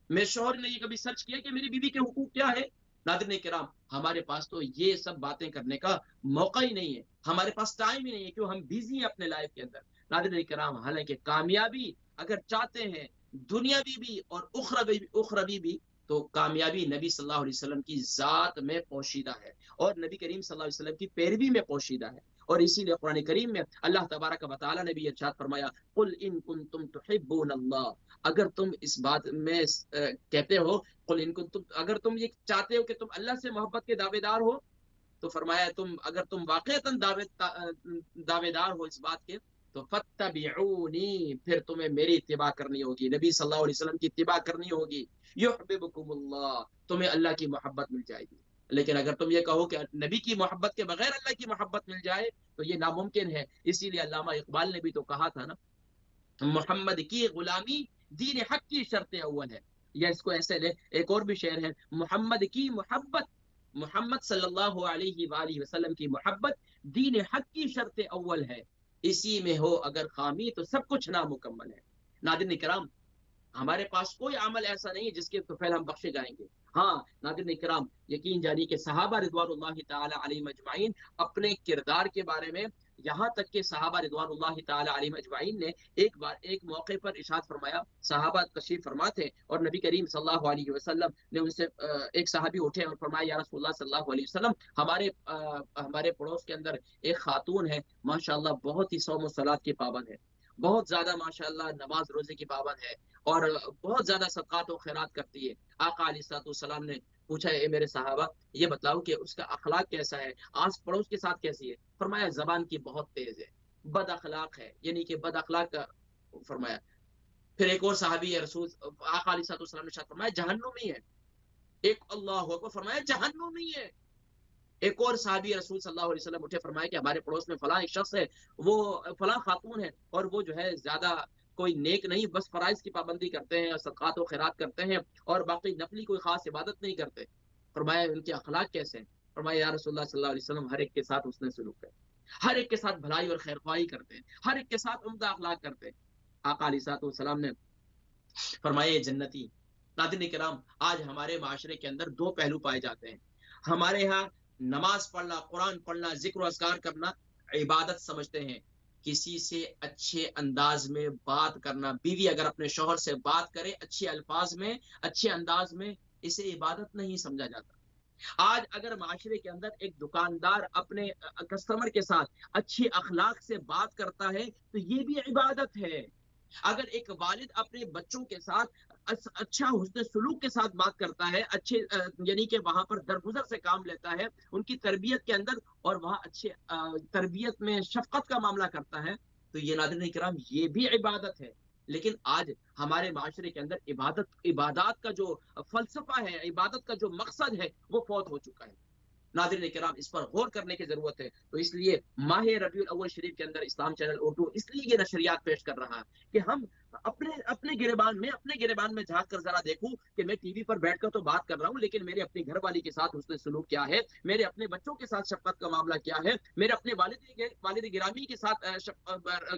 میرے شوہر نے یہ کبھی سرچ کیا کہ میری بیوی کے حقوق کیا ہے؟ ناظرین کرام، ہمارے پاس تو یہ سب باتیں کرنے کا موقع ہی نہیں ہے، ہمارے پاس ٹائم ہی نہیں ہے، کیوں؟ ہم بیزی ہیں اپنے لائف کے اندر۔ ناظرین کرام، حالانکہ کامیابی اگر چاہتے ہیں، دنیاوی بھی اور اخروی بھی، تو کامیابی نبی صلی اللہ علیہ وسلم کی ذات میں پوشیدہ ہے اور نبی کریم صلی اللہ علیہ وسلم کی پیروی میں پوشیدہ ہے۔ اور اسی لیے قرآن کریم میں اللہ تبارک و تعالیٰ نے بھی ارشاد فرمایا، قل ان کنتم تحبون اللہ، اگر تم اس بات میں کہتے ہو، قل ان کنتم، اگر تم یہ چاہتے ہو کہ تم اللہ سے محبت کے دعوے دار ہو، تو فرمایا اگر تم واقعتاً دعوے دار ہو اس بات کے، تو فتبعونی، پھر تمہیں میری اتباع کرنی ہوگی، نبی صلی اللہ علیہ وسلم کی اتباع کرنی ہوگی، یحببکم اللہ، تمہیں اللہ کی محبت مل جائے گی۔ لیکن اگر تم یہ کہو کہ نبی کی محبت کے بغیر اللہ کی محبت مل جائے تو یہ ناممکن ہے۔ اسی لیے علامہ اقبال نے بھی تو کہا تھا نا، محمد کی غلامی دین حق کی شرط اول ہے، یا اس کو ایسے لے، ایک اور بھی شعر ہے، محمد کی محبت، محمد صلی اللہ علیہ وآلہ وسلم کی محبت دین حق کی شرط اول ہے، اسی میں ہو اگر خامی تو سب کچھ نامکمل ہے۔ ناظرین کرام، ہمارے پاس کوئی عمل ایسا نہیں ہے جس کے تو پہلے ہم بخشے جائیں گے۔ ہاں ناظرین کرام، یقین جانی کہ صحابہ رضوان اللہ تعالی علیہم اجمعین اپنے کردار کے بارے میں، یہاں تک کہ صحابہ رضوان اللہ تعالی علیہم اجمعین نے ایک موقع پر ارشاد فرمایا، صحابہ تشریف فرما تھے اور نبی کریم صلی اللہ علیہ وسلم نے ان سے، ایک صحابی اٹھے اور فرمایا، یا رسول اللہ صلی اللہ علیہ وسلم، ہمارے پڑوس کے اندر ایک خاتون ہے، ماشاءاللہ بہت ہی صوم و صلات کی پابند ہے، بہت زیادہ ماشاءاللہ نماز روزے کی پابند ہے اور بہت زیادہ صدقات و خیرات کرتی ہے۔ آقا علیہ الصلوۃ والسلام نے پوچھا، اے میرے صحابہ یہ بتلاؤ کہ اس کا اخلاق کیسا ہے، آس پڑوس کے ساتھ کیسی ہے؟ فرمایا زبان کی بہت تیز ہے، بد اخلاق ہے، یعنی کہ بد اخلاق کا فرمایا۔ پھر ایک اور صحابی ہے، رسول آقا علیہ الصلوۃ والسلام نے شاید فرمایا جہنمی ہے، ایک اللہ اکبر، فرمایا جہنمی ہے۔ ایک اور صحابی رسول صلی اللہ علیہ وسلم اٹھے، فرمایا کہ ہمارے پڑوس میں فلاں ایک شخص ہے، وہ فلاں خاتون ہے اور وہ جو ہے زیادہ کوئی نیک نہیں، بس فرائض کی پابندی کرتے ہیں، صدقات و خیرات کرتے ہیں اور باقی نفلی کوئی خاص عبادت نہیں کرتے۔ فرمایا ان کے اخلاق کیسے ہیں؟ فرمایا یا رسول اللہ صلی اللہ علیہ وسلم، ہر ایک کے ساتھ حسن سلوک ہے، ہر ایک کے ساتھ بھلائی اور خیر خواہی کرتے ہیں، ہر ایک کے ساتھ عمدہ اخلاق کرتے ہیں۔ آقا علیہ الصلوۃ والسلام نے فرمایا یہ جنتی۔ ناظرین کرام، آج ہمارے معاشرے کے اندر دو پہلو پائے جاتے ہیں۔ ہمارے ہاں نماز پڑھنا، قرآن پڑھنا، ذکر و اذکار کرنا عبادت سمجھتے ہیں، کسی سے اچھے انداز میں بات کرنا، بیوی اگر اپنے شوہر سے بات کرے اچھے الفاظ میں، اچھے انداز میں، اسے عبادت نہیں سمجھا جاتا۔ آج اگر معاشرے کے اندر ایک دکاندار اپنے کسٹمر کے ساتھ اچھی اخلاق سے بات کرتا ہے تو یہ بھی عبادت ہے۔ اگر ایک والد اپنے بچوں کے ساتھ اچھا حسن سلوک کے ساتھ بات کرتا ہے، اچھے یعنی کہ وہاں پر درگزر سے کام لیتا ہے ان کی تربیت کے اندر، اور وہاں اچھے تربیت میں شفقت کا معاملہ کرتا ہے، تو یہ ناظرین کرام یہ بھی عبادت ہے۔ لیکن آج ہمارے معاشرے کے اندر عبادات کا جو فلسفہ ہے، عبادت کا جو مقصد ہے، وہ فوت ہو چکا ہے۔ ناظرین کرام اس پر غور کرنے کی ضرورت ہے۔ تو اس لیے ماہ ربیع الاول شریف کے اندر اسلام چینل اردو اس لیے یہ نشریات پیش کر رہا ہے کہ ہم اپنے گریبان میں جھانک کر ذرا دیکھوں کہ میں ٹی وی پر بیٹھ کر تو بات کر رہا ہوں، لیکن میرے اپنے گھر والی کے ساتھ حسن سلوک کیا ہے، میرے اپنے بچوں کے ساتھ شفقت کا معاملہ کیا ہے، میرے اپنے والد گرامی کے ساتھ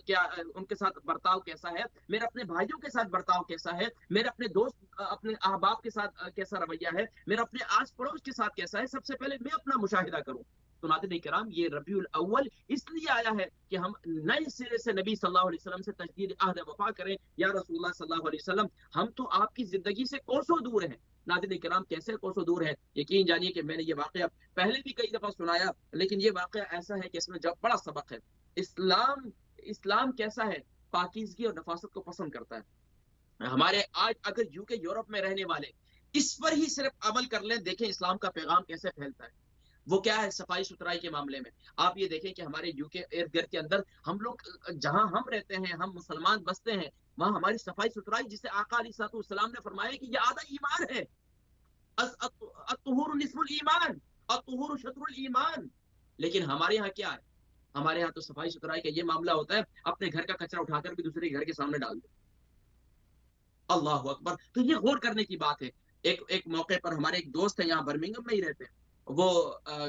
کیا ان کے ساتھ برتاؤ کیسا ہے، میرے اپنے بھائیوں کے ساتھ برتاؤ کیسا ہے، میرے اپنے دوست اپنے احباب کے ساتھ کیسا رویہ ہے، میرا اپنے آس پڑوس کے ساتھ کیسا ہے، سب سے پہلے میں اپنا مشاہدہ کروں۔ تو ناظرین کرام یہ ربیع الاول اس لیے آیا ہے کہ ہم نئے سرے سے نبی صلی اللہ علیہ وسلم سے تجدید عہد وفا کریں۔ یا رسول اللہ صلی اللہ علیہ وسلم، ہم تو آپ کی زندگی سے کوسوں دور ہیں۔ ناظرین کرام کیسے کوسوں دور ہیں؟ یقین جانیے کہ میں نے یہ واقعہ پہلے بھی کئی دفعہ سنایا، لیکن یہ واقعہ ایسا ہے کہ اس میں جب بڑا سبق ہے۔ اسلام کیسا ہے؟ پاکیزگی اور نفاست کو پسند کرتا ہے۔ ہمارے آج اگر یوکے یورپ میں رہنے والے اس پر ہی صرف عمل کر لیں، دیکھیں اسلام کا پیغام کیسے پھیلتا ہے۔ وہ کیا ہے؟ صفائی ستھرائی کے معاملے میں آپ یہ دیکھیں کہ ہمارے یوکے ارد گرد کے اندر ہم لوگ جہاں ہم رہتے ہیں، ہم مسلمان بستے ہیں، وہاں ہماری صفائی ستھرائی، جسے آقا علیہ السلام نے فرمایا کہ یہ آدھا ایمان ہے، الطہور نصف الایمان، الطہور شطر الایمان۔ لیکن ہمارے یہاں کیا ہے؟ ہمارے یہاں تو صفائی ستھرائی کا یہ معاملہ ہوتا ہے، اپنے گھر کا کچرا اٹھا کر بھی دوسرے گھر کے سامنے ڈال دو۔ اللہ اکبر! تو یہ غور کرنے کی بات ہے۔ ایک موقع پر ہمارے ایک دوست ہیں، یہاں برمنگم میں ہی رہتے ہیں، وہ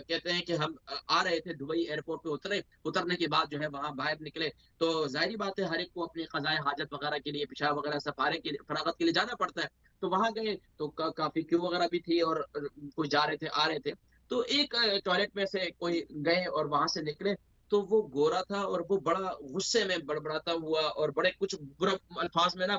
کہتے ہیں کہ ہم آ رہے تھے دبئی ایئرپورٹ پہ، اترنے کے بعد جو ہے وہاں باہر نکلے تو ظاہری بات ہے ہر ایک کو اپنی قضائے حاجت وغیرہ کے لیے، پیشاب وغیرہ سفارے کے لیے، فراغت کے لیے جانا پڑتا ہے۔ تو وہاں گئے تو کافی کیو وغیرہ بھی تھی، اور کوئی جا رہے تھے آ رہے تھے، تو ایک ٹوائلٹ میں سے کوئی گئے اور وہاں سے نکلے تو وہ گورا تھا، اور وہ بڑا غصے میں بڑبڑاتا ہوا اور بڑے کچھ برے الفاظ میں نا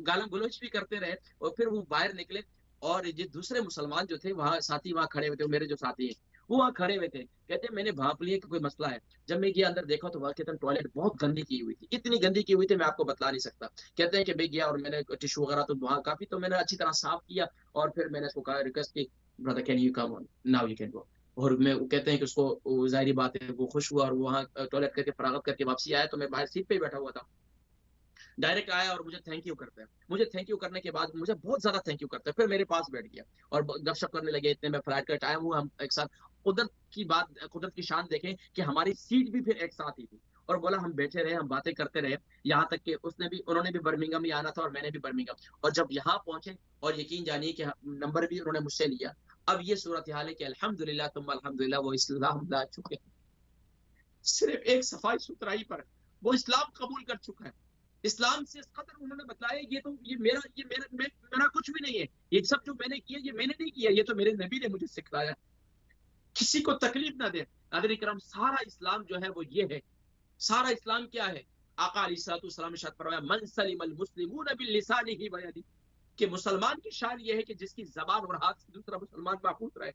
گالاں گلوچ بھی کرتے رہے، اور پھر وہ باہر نکلے، اور یہ دوسرے مسلمان جو تھے وہاں ساتھی وہاں کھڑے ہوئے تھے، میرے جو ساتھی ہیں وہ وہاں کھڑے ہوئے تھے، کہتے ہیں میں نے بھانپ لیا کہ کوئی مسئلہ ہے۔ جب میں گیا اندر دیکھا تو واقعی ٹوائلٹ بہت گندی کی ہوئی تھی، اتنی گندی کی ہوئی تھی میں آپ کو بتلا نہیں سکتا۔ کہتے ہیں کہ میں گیا اور میں نے ٹشو وغیرہ تو وہاں کافی، تو میں نے اچھی طرح صاف کیا، اور پھر میں نے اس کو کہا ریکویسٹ کی، brother can you come on now you can go. اور میں کہتے ہیں کہ اس کو ظاہری بات ہے وہ خوش ہوا، اور وہاں ٹوائلٹ کر کے فراغت کر کے واپسی آیا، تو میں باہر سیٹ پہ ہی بیٹھا ہوا تھا، ڈائریکٹ آیا اور مجھے تھینک یو کرتا ہے۔ مجھے تھینک یو کرنے کے بعد مجھے بہت زیادہ تھینک یو کرتا ہے، پھر میرے پاس بیٹھ گیا اور گپ شپ کرنے لگے، اتنے میں فلائٹ کا ٹائم ہوا، ہم ایک ساتھ قدرت کی شان دیکھیں کہ ہماری سیٹ بھی پھر ایک ساتھ ہی تھی، اور بولا ہم بیٹھے رہے، ہم باتیں کرتے رہے، یہاں تک کہ انہوں نے بھی برمنگم ہی آنا تھا اور میں نے بھی برمنگم، اور جب یہاں پہنچے اور یقین جانیے کہ نمبر بھی انہوں نے مجھ سے لیا۔ اب یہ صورتحال ہے کہ الحمدللہ ثم الحمدللہ وہ اسلام لا چکے، صرف ایک صفائی ستھرائی پر وہ اسلام قبول کر چکا ہے۔ اسلام سے اس قدر انہوں نے بتلایا یہ میرا کچھ بھی نہیں ہے، یہ سب جو میں نے کیا یہ میں نے نہیں کیا، یہ تو میرے نبی نے مجھے سکھلایا، کسی کو تکلیف نہ دے۔ ناظرین کرام سارا اسلام جو ہے وہ یہ ہے، سارا اسلام کیا ہے؟ آقا علیہ السلام نے ارشاد فرمایا من سلم المسلمون بلسانہ ویدہ، کہ مسلمان کی شان یہ ہے کہ جس کی زبان اور ہاتھ سے دوسرا مسلمان محفوظ رہے۔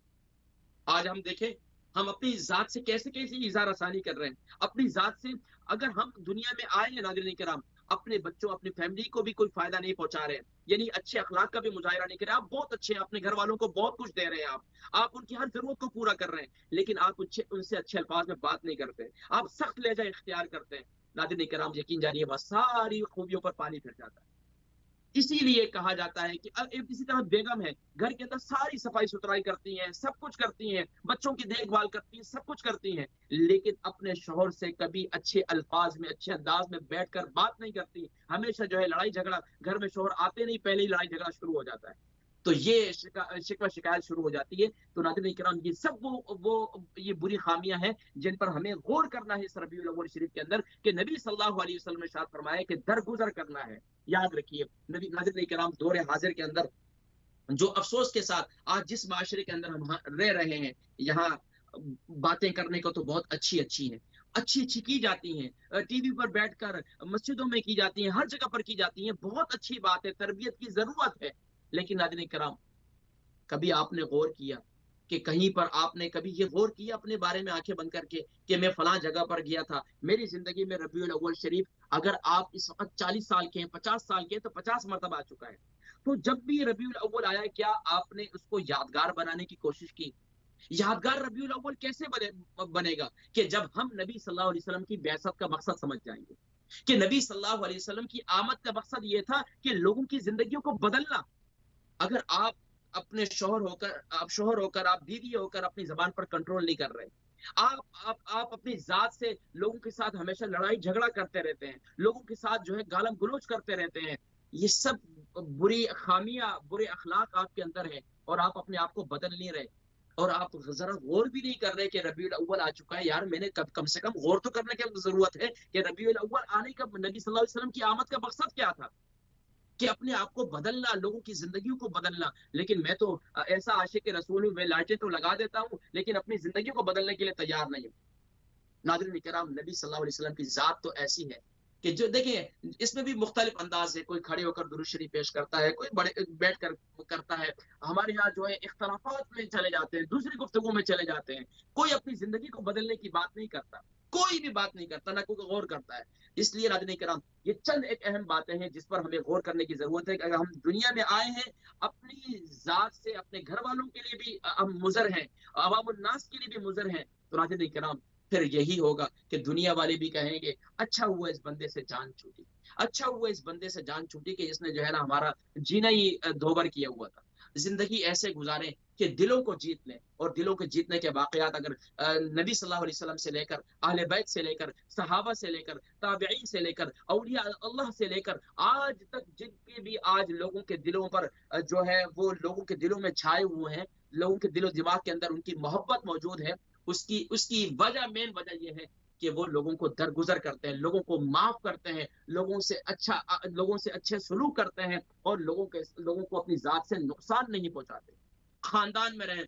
آج ہم دیکھیں ہم اپنی ذات سے کیسے اظہار آسانی کر رہے ہیں، اپنی ذات سے اگر ہم دنیا میں آئے ہیں ناظرین کرام، اپنے بچوں اپنی فیملی کو بھی کوئی فائدہ نہیں پہنچا رہے ہیں، یعنی اچھے اخلاق کا بھی مظاہرہ نہیں کر رہے، آپ بہت اچھے ہیں، اپنے گھر والوں کو بہت کچھ دے رہے ہیں، آپ ان کی ہر ضرورت کو پورا کر رہے ہیں، لیکن آپ ان سے اچھے الفاظ میں بات نہیں کرتے، آپ سخت لہجہ اختیار کرتے ہیں، ناظرین کرام یقین جانیے وہ ساری خوبیوں پر پانی پھر جاتا ہے۔ اسی لیے کہا جاتا ہے کہ اسی طرح بیگم ہے، گھر کے اندر ساری صفائی ستھرائی کرتی ہیں، سب کچھ کرتی ہیں، بچوں کی دیکھ بھال کرتی ہیں، سب کچھ کرتی ہیں، لیکن اپنے شوہر سے کبھی اچھے الفاظ میں اچھے انداز میں بیٹھ کر بات نہیں کرتی، ہمیشہ جو ہے لڑائی جھگڑا، گھر میں شوہر آتے نہیں پہلے ہی لڑائی جھگڑا شروع ہو جاتا ہے، تو یہ شکوہ شکایت شروع ہو جاتی ہے۔ تو ناظرین کرام یہ سب وہ یہ بری خامیاں ہیں جن پر ہمیں غور کرنا ہے اس ربیع الاول شریف کے اندر، کہ نبی صلی اللہ علیہ وسلم نے ارشاد فرمایا کہ درگزر کرنا ہے۔ یاد رکھیے نبی ناظرین کرام دور حاضر کے اندر جو افسوس کے ساتھ آج جس معاشرے کے اندر ہم رہ رہے ہیں، یہاں باتیں کرنے کو تو بہت اچھی ہیں، اچھی کی جاتی ہیں، ٹی وی پر بیٹھ کر مسجدوں میں کی جاتی ہیں، ہر جگہ پر کی جاتی ہیں، بہت اچھی بات ہے، تربیت کی ضرورت ہے، لیکن ناظرین کرام کبھی آپ نے غور کیا کہ کہیں پر آپ نے کبھی یہ غور کیا اپنے بارے میں آنکھیں بند کر کے کہ میں فلاں جگہ پر گیا تھا؟ میری زندگی میں ربیع الاول شریف اگر آپ اس وقت 40 سال کے ہیں، 50 سال کے ہیں، تو 50 مرتبہ آ چکا ہے. تو جب بھی ربیع الاول آیا، کیا آپ نے اس کو یادگار بنانے کی کوشش کی؟ یادگار ربیع الاول کیسے بنے گا؟ کہ جب ہم نبی صلی اللہ علیہ وسلم کی بعثت کا مقصد سمجھ جائیں گے کہ نبی صلی اللہ علیہ وسلم کی آمد کا مقصد یہ تھا کہ لوگوں کی زندگیوں کو بدلنا. اگر آپ اپنے شوہر ہو کر آپ بیوی ہو کر اپنی زبان پر کنٹرول نہیں کر رہے، آپ اپنی ذات سے لوگوں کے ساتھ ہمیشہ لڑائی جھگڑا کرتے رہتے ہیں، لوگوں کے ساتھ جو ہے گالم گلوچ کرتے رہتے ہیں، یہ سب بری خامیاں، برے اخلاق آپ کے اندر ہے، اور آپ اپنے آپ کو بدل نہیں رہے، اور آپ ذرا غور بھی نہیں کر رہے کہ ربیع الاول آ چکا ہے. یار میں نے کم سے کم غور تو کرنے کی ضرورت ہے کہ ربیع الاول آنے کا نبی صلی اللہ علیہ وسلم کی آمد کا مقصد کیا تھا، کہ اپنے آپ کو بدلنا، لوگوں کی زندگیوں کو بدلنا. لیکن میں تو ایسا عاشق رسول ہوں، میں لائٹیں تو لگا دیتا ہوں لیکن اپنی زندگی کو بدلنے کے لیے تیار نہیں ہوں. ناظرین کرام، نبی صلی اللہ علیہ وسلم کی ذات تو ایسی ہے کہ جو دیکھیں اس میں بھی مختلف انداز ہے. کوئی کھڑے ہو کر درود شریف پیش کرتا ہے، کوئی بیٹھ کر کرتا ہے. ہمارے یہاں جو ہے اختلافات میں چلے جاتے ہیں، دوسری گفتگو میں چلے جاتے ہیں. کوئی اپنی زندگی کو بدلنے کی بات نہیں کرتا، کوئی بھی بات نہیں کرتا، نہ کوئی غور کرتا ہے. اس لیے ناظرین کرام، یہ چند ایک اہم باتیں ہیں جس پر ہمیں غور کرنے کی ضرورت ہے کہ اگر ہم دنیا میں آئے ہیں اپنی ذات سے اپنے گھر والوں کے لیے بھی ہم مضر ہیں، عوام الناس کے لیے بھی مضر ہیں، تو ناظرین کرام پھر یہی ہوگا کہ دنیا والے بھی کہیں گے اچھا ہوا اس بندے سے جان چھوٹی، اچھا ہوا اس بندے سے جان چھوٹی کہ اس نے جو ہے نا ہمارا جینا ہی دوبر کیا ہوا تھا. زندگی ایسے گزاریں کہ دلوں کو جیت لیں، اور دلوں کے جیتنے کے واقعات اگر نبی صلی اللہ علیہ وسلم سے لے کر، اہل بیت سے لے کر، صحابہ سے لے کر، تابعین سے لے کر، اولیاء اللہ سے لے کر آج تک جن کے بھی آج لوگوں کے دلوں پر جو ہے وہ لوگوں کے دلوں میں چھائے ہوئے ہیں، لوگوں کے دل و دماغ کے اندر ان کی محبت موجود ہے، اس کی وجہ، مین وجہ یہ ہے کہ وہ لوگوں کو درگزر کرتے ہیں، لوگوں کو معاف کرتے ہیں، لوگوں سے اچھے سلوک کرتے ہیں، اور لوگوں کو اپنی ذات سے نقصان نہیں پہنچاتے. خاندان میں رہیں،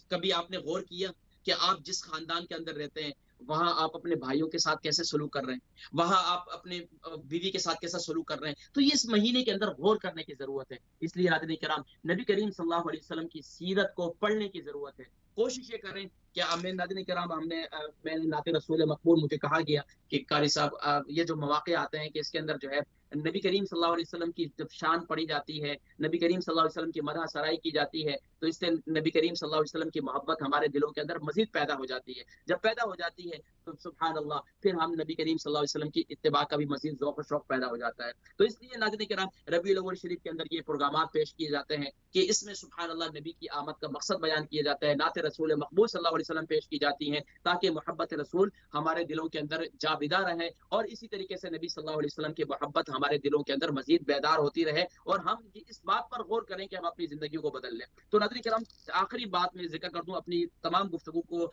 کبھی آپ نے غور کیا کہ آپ جس خاندان کے اندر رہتے ہیں وہاں آپ اپنے بھائیوں کے ساتھ کیسے سلوک کر رہے ہیں، وہاں آپ اپنے بیوی کے ساتھ کیسا سلوک کر رہے ہیں؟ تو یہ اس مہینے کے اندر غور کرنے کی ضرورت ہے. اس لیے ناظرین کرام، نبی کریم صلی اللہ علیہ وسلم کی سیرت کو پڑھنے کی ضرورت ہے. کوشش یہ کریں کہ ناظرین کرام، میں نے نعت رسول مقبول مجھے کہا گیا کہ قاری صاحب یہ جو مواقع آتے ہیں کہ اس کے اندر جو ہے نبی کریم صلی اللہ علیہ وسلم کی جب شان پڑھی جاتی ہے، نبی کریم صلی اللہ علیہ وسلم کی مدح سرائی کی جاتی ہے، تو اس سے نبی کریم صلی اللہ علیہ وسلم کی محبت ہمارے دلوں کے اندر مزید پیدا ہو جاتی ہے. جب پیدا ہو جاتی ہے تو سبحان اللہ، پھر ہم نبی کریم صلی اللہ علیہ وسلم کی اتباع کا بھی مزید ذوق و شوق پیدا ہو جاتا ہے. تو اس لیے ناظرین کرام، ربیع الاول شریف کے اندر یہ پروگرامات پیش کیے جاتے ہیں کہ اس میں سبحان اللہ نبی کی آمد کا مقصد بیان کیا جاتا ہے، نعت رسول مقبول صلی اللہ علیہ وسلم پیش کی جاتی ہیں تاکہ محبت رسول ہمارے دلوں کے اندر جاویدہ رہے، اور اسی طریقے سے نبی صلی اللہ علیہ وسلم کی محبت ہمارے دلوں کے اندر مزید بیدار ہوتی رہے، اور ہم اس بات پر غور کریں کہ ہم اپنی زندگی کو بدل لیں. تو ناظرین کرام، آخری بات میں ذکر کر دوں اپنی تمام گفتگو کو،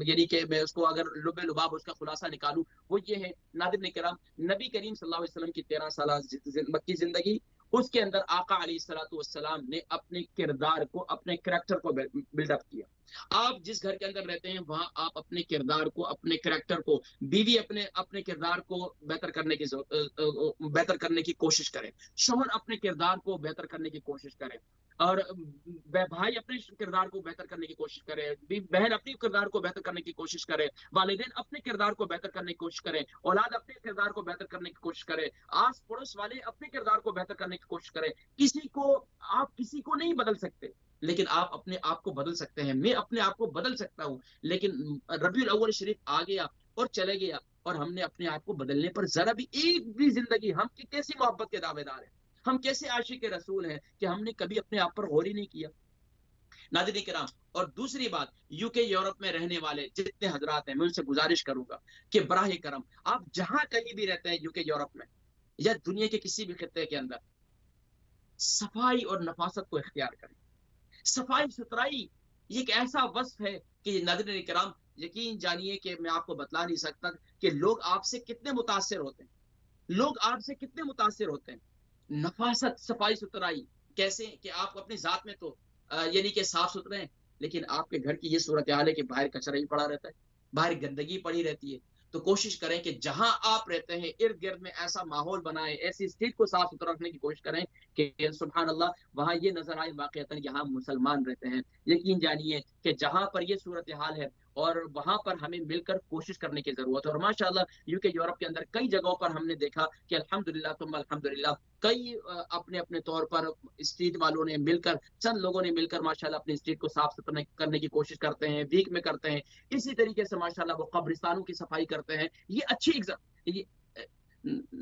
یعنی کہ میں اس کو اگر لب لباب اس کا خلاصہ نکالوں، وہ یہ ہے ناظرین کرام، نبی کریم صلی اللہ علیہ وسلم کی 13 سالہ مکی زندگی، اس کے اندر آقا علیہ الصلوۃ والسلام نے اپنے کردار کو، اپنے کریکٹر کو بلڈ اپ کیا. آپ جس گھر کے اندر رہتے ہیں وہاں آپ اپنے کردار کو، اپنے کریکٹر کو، بیوی اپنے کردار کو بہتر کرنے کی کوشش کریں، شوہر اپنے کردار کو بہتر کرنے کی کوشش کریں، اور بھائی اپنے کردار کو بہتر کرنے کی کوشش کرے، بہن اپنے کردار کو بہتر کرنے کی کوشش کرے، والدین اپنے کردار کو بہتر کرنے کی کوشش کریں، اولاد اپنے کردار کو بہتر کرنے کی کوشش کرے، آس پڑوس والے اپنے کردار کو بہتر کرنے کی کوشش کریں. آپ کسی کو نہیں بدل سکتے، لیکن آپ اپنے آپ کو بدل سکتے ہیں. میں اپنے آپ کو بدل سکتا ہوں، لیکن ربیع الاول شریف آ گیا اور چلے گیا، اور ہم نے اپنے آپ کو بدلنے پر ذرا بھی ایک بھی زندگی، ہم کی کیسی محبت کے دعوے دار ہیں، ہم کیسے عاشق رسول ہیں کہ ہم نے کبھی اپنے آپ پر غور ہی نہیں کیا. ناظرین کرام، اور دوسری بات، یو کے یورپ میں رہنے والے جتنے حضرات ہیں میں ان سے گزارش کروں گا کہ براہ کرم آپ جہاں کہیں بھی رہتے ہیں یو کے یورپ میں یا دنیا کے کسی بھی خطے کے اندر، صفائی اور نفاست کو اختیار کریں. صفائی ستھرائی یہ ایک ایسا وصف ہے کہ ناظرین کرام یقین جانیے کہ میں آپ کو بتلا نہیں سکتا کہ لوگ آپ سے کتنے متاثر ہوتے ہیں، لوگ آپ سے کتنے متاثر ہوتے ہیں. نفاست، صفائی ستھرائی کیسے کہ آپ اپنی ذات میں تو یعنی کہ صاف ستھرے ہیں، لیکن آپ کے گھر کی یہ صورتحال ہے کہ باہر کچرا ہی پڑا رہتا ہے، باہر گندگی پڑی رہتی ہے. تو کوشش کریں کہ جہاں آپ رہتے ہیں ارد گرد میں ایسا ماحول بنائیں، ایسی اسٹریٹ کو صاف ستھرا رکھنے کی کوشش کریں کہ سبحان اللہ وہاں یہ نظر آئے واقعتاً یہاں مسلمان رہتے ہیں۔ یقین جانیے کہ جہاں پر یہ صورتحال ہے اور وہاں پر ہمیں مل کر کوشش کرنے کی ضرورت ہے۔ اور ماشاءاللہ یو کے یورپ کے اندر کئی جگہوں پر ہم نے دیکھا کہ الحمدللہ ثم الحمدللہ کئی اپنے اپنے طور پر اسٹریٹ والوں نے مل کر، چند لوگوں نے مل کر ماشاءاللہ اپنی اسٹریٹ کو صاف ستھرا کرنے کی کوشش کرتے ہیں، ویک میں کرتے ہیں۔ اسی طریقے سے ماشاءاللہ وہ قبرستانوں کی صفائی کرتے ہیں۔ یہ اچھی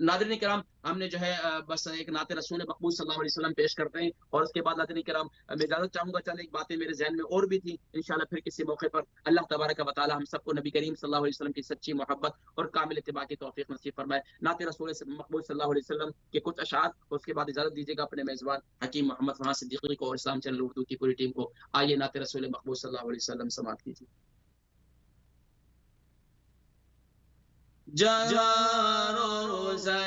ناظرین کرام، ہم نے جو ہے بس ایک نعت رسول مقبول صلی اللہ علیہ وسلم پیش کرتے ہیں، اور اس کے بعد ناظرین کرام میں اجازت چاہوں گا، چند ایک باتیں میرے ذہن میں اور بھی تھی، انشاءاللہ پھر کسی موقع پر اللہ تبارک و تعالی ہم سب کو نبی کریم صلی اللہ علیہ وسلم کی سچی محبت اور کامل اتباع کی توفیق نصیب فرمائے۔ نعت رسول مقبول صلی اللہ علیہ وسلم کے کچھ اشعار، اور اس کے بعد اجازت دیجیے گا اپنے میزبان حکیم محمد فرحان صدیقی کو اور اسلام چینل اردو کی پوری ٹیم کو۔ آئیے نعت رسول مقبول صلی اللہ علیہ وسلم سماعت کیجیے۔ جہاں روزہ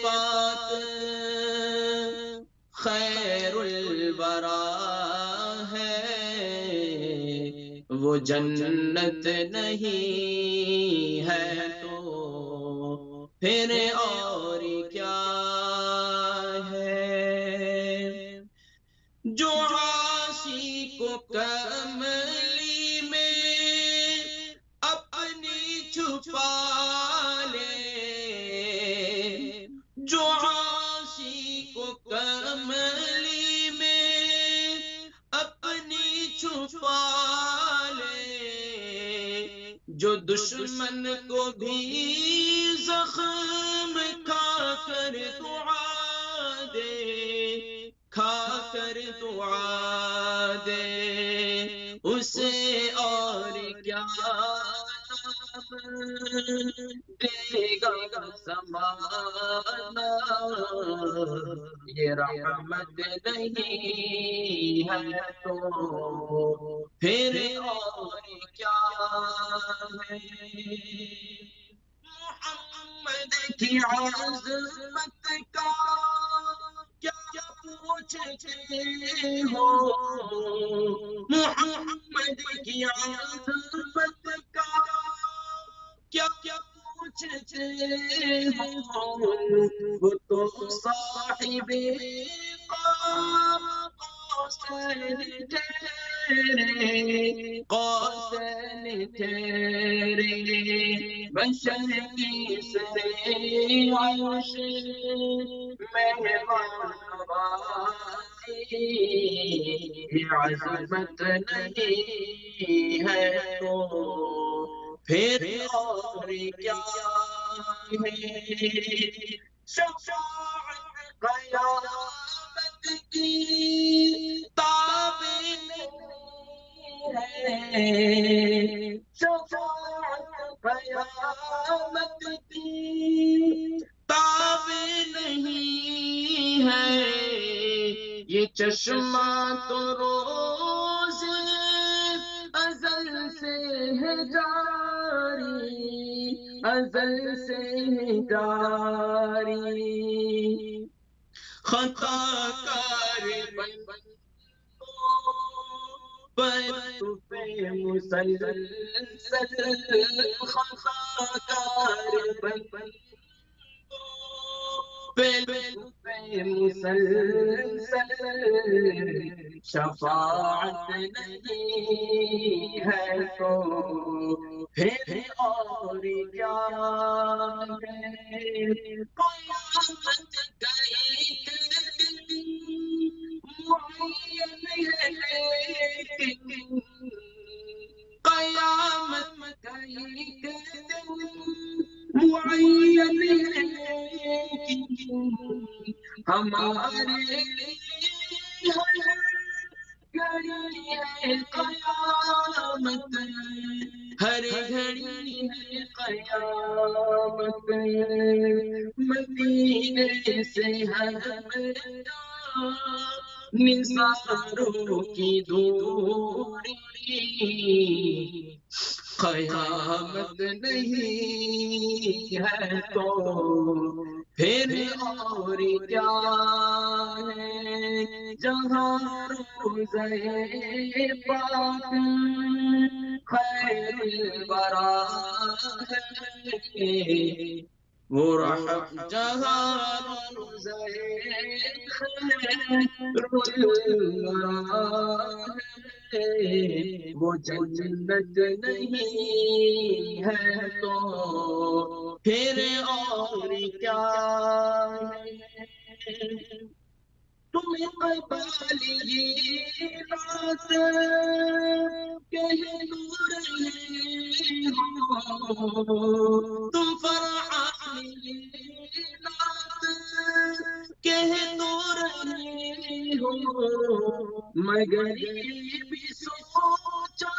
پاک خیر الورا ہے، وہ جنت نہیں ہے تو پھر اور کیا ہے؟ جو عاصی کو کملی میں اپنی چھپا لے، جو عاصی کو کملی میں اپنی چھپا لے، جو دشمن کو بھی زخم کھا کر دعا دے، کھا کر دعا دے، اسے اور کیا دے گا زمانہ؟ یہ رحمت نہیں ہے تو پھر اور کیا ہے؟ محمد کی عظمت کا کیا پوچھتے ہو؟ محمد کی عظمت کا کیا پوچھتے ہو؟ وہ تو صاحب قوسین ٹھہرے، قوسین ٹھہرے، بشر کی سرے عرش مہمان نوازی، یہ عظمت نہیں ہے تو پھر اور کیا ہے؟ شفاعت قیامت کی تابع نہیں ہے، شفاعت قیامت کی تابع نہیں ہے، یہ چشمہ تو روز ازل سے ہے جاری، ازل سے ہے جاری، خطا کار بندوں پہ مسلسل، خطا کار بندوں پہ مسلسل، شفاعت نہیں ہے تو پھر اور کیا ہے؟ قیامت کا ایک دن معین ہے لیکن، قیامت کا ایک دن معین ہے لیکن، ہمارے لیے ہر گھڑی ہے قیامت، ہر گھڑی ہے قیامت، مدینے سے ہم نثاروں کی دوری، قیامت نہیں ہے تو پھر اور کیا ہے؟ جہاں روزہ پاک خیر الورا ہے، وہ رحم جہاں روزے خیر الورا ہے، وہ جنت نہیں ہے تو پھر اور کیا ہے؟ تم اقبالی رات کے نور ہو، تم فرحانی رات کے نور ہو، مگر یہ بھی سوچا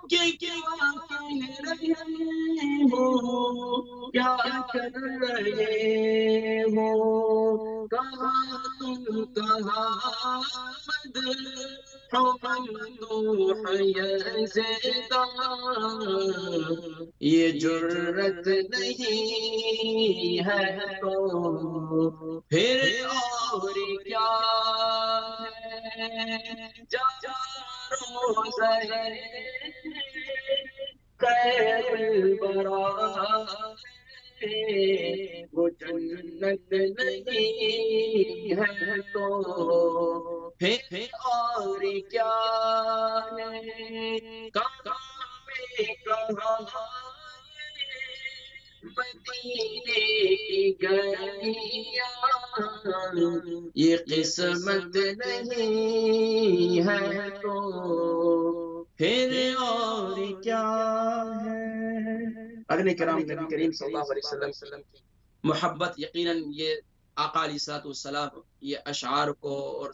کہ کیا کہہ رہے ہو، کیا کر رہے ہو، کہاں تم کہاں ممدوح یزداں، یہ جرت نہیں ہے تو پھر اور کیا ہے؟ روزہ خیر الورا ہے، وہ جنت نہیں ہے تو پھر اور کیا ہے؟ کہاں میں کہاں مدینے کی گلیاں، یہ قسمت نہیں ہے تو پھر اور کیا ہے؟ اگلے کرام نبی کریم صلی اللہ علیہ وسلم کی محبت، یقیناً یہ آقا علیہ الصلوۃ والسلام یہ اشعار کو اور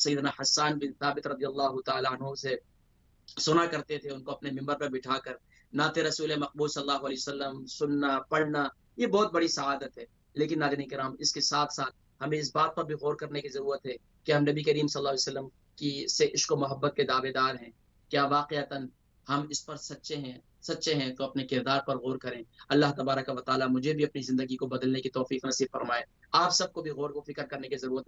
سیدنا حسان بن ثابت رضی اللہ تعالیٰ عنہ سے سنا کرتے تھے، ان کو اپنے ممبر پر بٹھا کر نعت رسول مقبول صلی اللہ علیہ وسلم سننا پڑھنا، یہ بہت بڑی سعادت ہے۔ لیکن ناظرین کرام، اس کے ساتھ ساتھ ہمیں اس بات پر بھی غور کرنے کی ضرورت ہے کہ ہم نبی کریم صلی اللہ علیہ وسلم کی سے عشق و محبت کے دعوے دار ہیں، کیا واقعتاً ہم اس پر سچے ہیں تو اپنے کردار پر غور کریں۔ اللہ تبارک و تعالیٰ مجھے بھی اپنی زندگی کو بدلنے کی توفیق نصیب فرمائے، آپ سب کو بھی غور و فکر کرنے کی ضرورت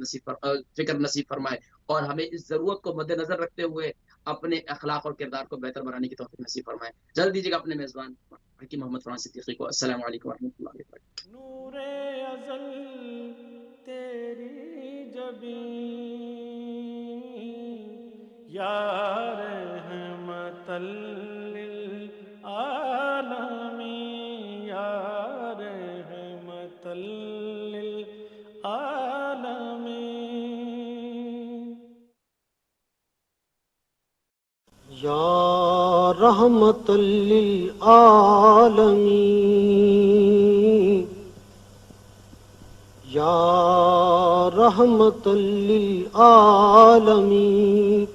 فکر نصیب فرمائے، اور ہمیں اس ضرورت کو مد نظر رکھتے ہوئے اپنے اخلاق اور کردار کو بہتر بنانے کی توفیق نصیب فرمائے۔ جلد دیجیے گا اپنے میزبان حکیم محمد فرحان صدیقی کو۔ السلام علیکم ورحمۃ اللہ وبرکاتہ۔ نور ازل تیری جبیں، یا رحمت للعالمین، یا رحمت للعالمین، یا رحمت للعالمین، یا رحمت للعالمین۔